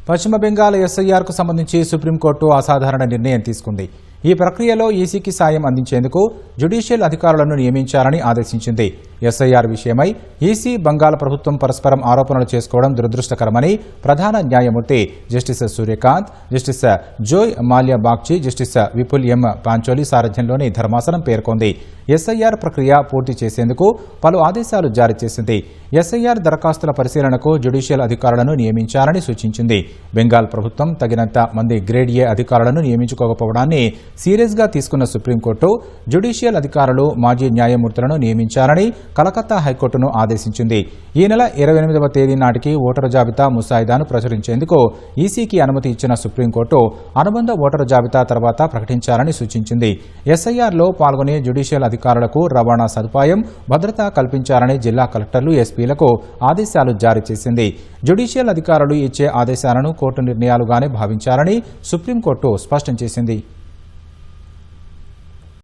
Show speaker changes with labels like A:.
A: పశ్చిమ బెంగాల్ ఎస్ఐఆర్కు సంబంధించి సుప్రీంకోర్టు అసాధారణ నిర్ణయం తీసుకుంది. ఈ ప్రక్రియలో ఈసీకి సాయం అందించేందుకు జ్యుడిషియల్ అధికారులను నియమించాలని ఆదేశించింది. ఎస్ఐఆర్ విషయమై ఈసీ, బంగాల్ ప్రభుత్వం పరస్పరం ఆరోపణలు చేసుకోవడం దురదృష్టకరమని ప్రధాన న్యాయమూర్తి justice Suryakant, justice Joymalya Bagchi, justice Vipul M Pancholi సారథ్యంలోని ధర్మాసనం పేర్కొంది. ఎస్ఐఆర్ ప్రక్రియ పూర్తి చేసేందుకు పలు ఆదేశాలు జారీ చేసింది. ఎస్ఐఆర్ దరఖాస్తుల పరిశీలనకు జ్యుడిషియల్ అధికారులను నియమించాలని సూచించింది. బెంగాల్ ప్రభుత్వం తగినంత మంది గ్రేడ్ ఏ అధికారులను నియమించుకోకపోవడాన్ని సీరియస్గా తీసుకున్న సుప్రీంకోర్టు జ్యుడిషియల్ అధికారులు, మాజీ న్యాయమూర్తులను నియమించాలని కలకత్తా హైకోర్టును ఆదేశించింది. ఈ నెల 28వ తేదీ నాటికి ఓటరు జాబితా ముసాయిదాను ప్రచురించేందుకు ఈసీకి అనుమతి ఇచ్చిన సుప్రీంకోర్టు అనుబంధ ఓటరు జాబితా తర్వాత ప్రకటించాలని సూచించింది. ఎస్ఐఆర్లో పాల్గొనే జ్యుడిషియల్ అధికారులకు రవాణా సదుపాయం, భద్రత కల్పించాలని జిల్లా కలెక్టర్లు, ఎస్పీలకు ఆదేశాలు జారీ చేసింది. జ్యుడిషియల్ అధికారులు ఇచ్చే ఆదేశాలను కోర్టు నిర్ణయాలుగానే భావించాలని సుప్రీంకోర్టు స్పష్టం చేసింది.